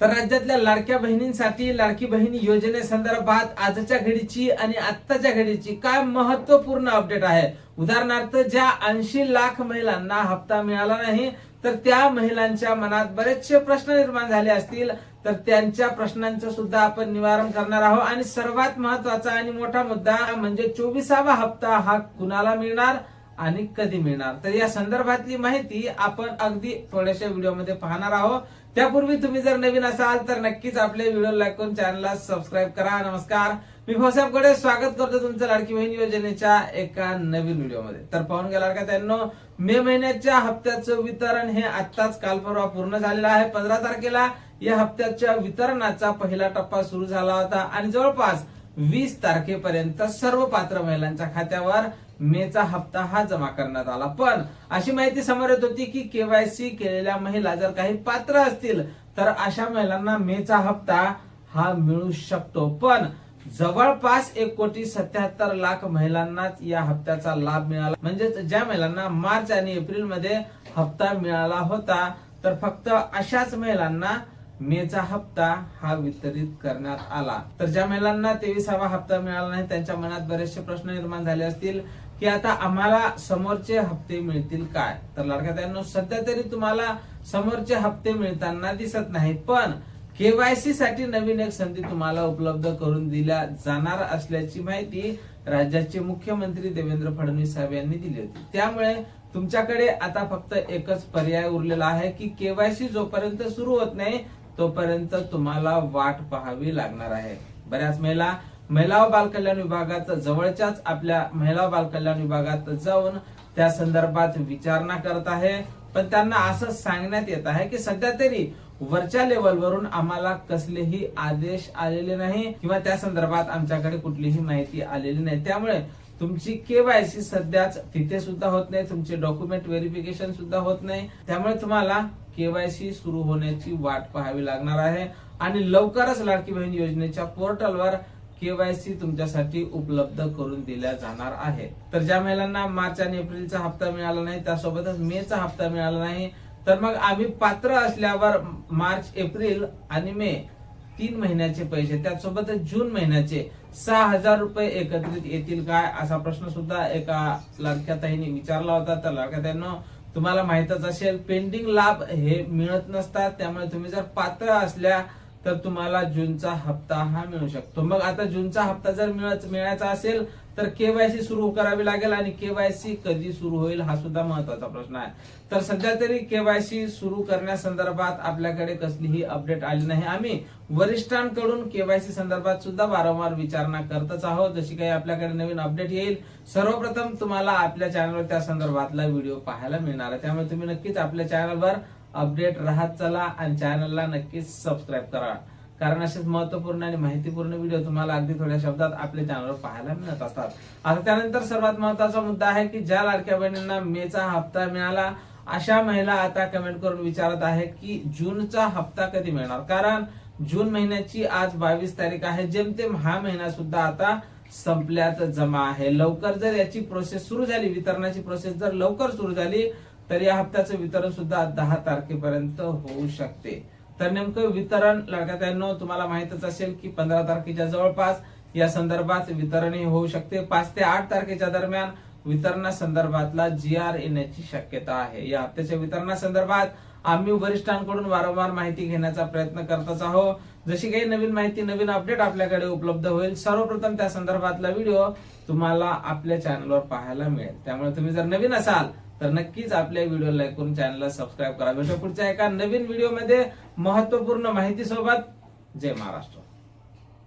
तर राज्यातल्या लाडक्या बहिणींसाठी लाडकी बहीण योजनेसंदर्भात आजच्या घडीची आणि आत्ताच्या घडीची काय महत्वपूर्ण अपडेट आहे। उदाहरणार्थ ज्या 80 लाख महिलांना हप्ता मिळाला नाही तर त्या महिलांच्या मनात बरेचसे प्रश्न निर्माण झाले असतील, तर त्यांच्या प्रश्नांचं सुद्धा आपण निवारण करणार आहोत। आणि सर्वात महत्वाचा आणि मोठा मुद्दा म्हणजे 24वा हप्ता हा कुणाला मिळणार आणि कधी मिळणार, तर या संदर्भातली माहिती आपण अगदी थोड्याशा व्हिडिओमध्ये पाहणार आहोत। त्यापूर्वी तुम्ही जर नवीन असाल तर नक्कीच आपल्या व्हिडिओ लाईक करून चॅनलला सबस्क्राईब करा। नमस्कार, मी भाऊसाहेब गोडे स्वागत करतो तुमचं लाडकी बहीण योजनेच्या एका नवीन व्हिडिओमध्ये। तर पाहून गेला का त्यांनो, मे महिन्याच्या हप्त्याचं वितरण हे आत्ताच काल परवा पूर्ण झालेलं आहे। 15 तारखेला या हप्त्याच्या वितरणाचा पहिला टप्पा सुरू झाला होता आणि जवळपास 20 तारखेपर्यंत सर्व पात्र महिलांच्या खात्यावर मेचा हप्ता हा जमा करण्यात आला। पण अशी माहिती समोर येत होती की केवायसी केलेल्या महिला जर काही पात्र असतील तर अशा महिलांना मेचा हप्ता हा मिळू शकतो। पण जवळपास 1,77,00,000 महिलांनाच या हप्त्याचा लाभ मिळाला। म्हणजे ज्या महिलांना मार्च आणि एप्रिल मध्ये हप्ता मिळाला होता तर फक्त अशाच महिलांना मेचा हप्ता हा वितरित करण्यात आला। तर ज्या महिलांना 23वा हप्ता मिळाला नाही त्यांच्या मनात बरेचसे प्रश्न निर्माण झाले असतील की आता आम्हाला समोरचे हप्ते मिळतील काय। तर लाडक्या सध्या तरी तुम्हाला समोरचे हप्ते मिळताना दिसत नाहीत, पण केवायसी साठी नवीन एक संधी तुम्हाला उपलब्ध करून दिल्या जाणार असल्याची माहिती राज्याचे मुख्यमंत्री देवेंद्र फडणवीस साहेब यांनी दिली होती। त्यामुळे तुमच्याकडे आता फक्त एकच पर्याय उरलेला आहे की केवायसी जोपर्यंत सुरू होत नाही तोपर्यंत तुम्हाला वाट पाहावी लागणार आहे। बऱ्याच महिला व बालकल्याण विभागात जवळच्याच आपल्या महिला व बालकल्याण विभागात जाऊन त्या संदर्भात विचारणा करत आहे, पण त्यांना असं सांगण्यात येत आहे की सध्या तरी वरच्या लेवलवरून आम्हाला कसलेही आदेश आलेले नाही किंवा त्या संदर्भात आमच्याकडे कुठलीही माहिती आलेली नाही। त्यामुळे तुमची केवायसी सध्याच तिथे सुद्धा होत नाही, तुमचे डॉक्युमेंट व्हेरिफिकेशन सुद्धा होत नाही। त्यामुळे तुम्हाला केवायसी सुरू होण्याची वाट पाहावी लागणार आहे आणि लवकरच लाडकी बहीण योजनेच्या पोर्टलवर केवायसी तुमच्यासाठी उपलब्ध करून दिल्या जाणार आहे। तर ज्या महिलांना मार्च आणि एप्रिलचा हप्ता मिळाला नाही त्यासोबतच मेचा हप्ता मिळाला नाही तर मग आम्ही पात्र असल्यावर मार्च एप्रिल आणि मे 3 महिन्याचे पैसे त्यासोबतच जून महिन्याचे 6,000 रुपये एकत्रित येतील काय, असा प्रश्न सुद्धा एका लाडक्या ताईने विचारला होता। तर लाडक्या ताईंनो, तुम्हाला माहितच असेल पेंडिंग लाभ हे मिळत नसतात, त्यामुळे तुम्ही जर पात्र असल्या तर तुम्हाला जूनचा हप्ता हा मिळू शकतो। मग आता जूनचा हप्ता जर मिळायचा असेल तर केवायसी सुरू करावी लागेल आणि केवायसी कधी सुरू होईल हा सुद्धा महत्वाचा प्रश्न आहे। तर सध्या तरी केवायसी सुरू करण्यासंदर्भात आपल्याकडे कसलीही अपडेट आली नाही। आम्ही वरिष्ठांकडून केवायसी संदर्भात सुद्धा वारंवार विचारणा करतच आहोत। जशी काही आपल्याकडे नवीन अपडेट येईल सर्वप्रथम तुम्हाला आपल्या चॅनलवर त्या संदर्भातला व्हिडिओ पाहायला मिळणार आहे। त्यामुळे तुम्ही नक्कीच आपल्या चॅनलवर अपडेट राहत चला आणि चॅनलला नक्कीच सबस्क्राईब करा, कारण असेच महत्वपूर्ण आणि माहितीपूर्ण व्हिडिओ तुम्हाला अगदी थोड्या शब्दात आपल्या चॅनलवर पाहायला मिळत असतात। आता त्यानंतर सर्वात महत्वाचा मुद्दा आहे की ज्या लाडक्या बहिणींना मेचा हप्ता मिळाला अशा महिला आता कमेंट करून विचारत आहे की जूनचा हप्ता कधी मिळणार, कारण जून महिन्याची आज 22 तारीख आहे। जेमतेम हा महिना सुद्धा आता संपल्यात जमा आहे। लवकर जर याची प्रोसेस सुरू झाली, वितरणाची प्रोसेस जर लवकर सुरू झाली तर या हप्त्याचं वितरण सुद्धा 10 तारखेपर्यंत होऊ शकते। तर नेमकं वितरण लाडक्यातांनो तुम्हाला माहितच असेल की 15 तारखेच्या जवळपास या संदर्भात वितरणही होऊ शकते। 5 ते 8 तारखेच्या दरम्यान वितरणासंदर्भातला GR येण्याची शक्यता आहे। या हप्त्याच्या वितरणासंदर्भात आम्ही वरिष्ठांकडून वारंवार माहिती घेण्याचा प्रयत्न करतच आहोत। जशी काही नवीन माहिती नवीन अपडेट आपल्याकडे उपलब्ध होईल सर्वप्रथम त्या संदर्भातला व्हिडिओ तुम्हाला आपल्या चॅनलवर पाहायला मिळेल। त्यामुळे तुम्ही जर नवीन असाल तर नक्कीच आपल्या व्हिडिओ लाईक करून चॅनलला सबस्क्राईब करा। भेटू पुढच्या एका नवीन व्हिडिओमध्ये महत्वपूर्ण माहिती सोबत। जय महाराष्ट्र।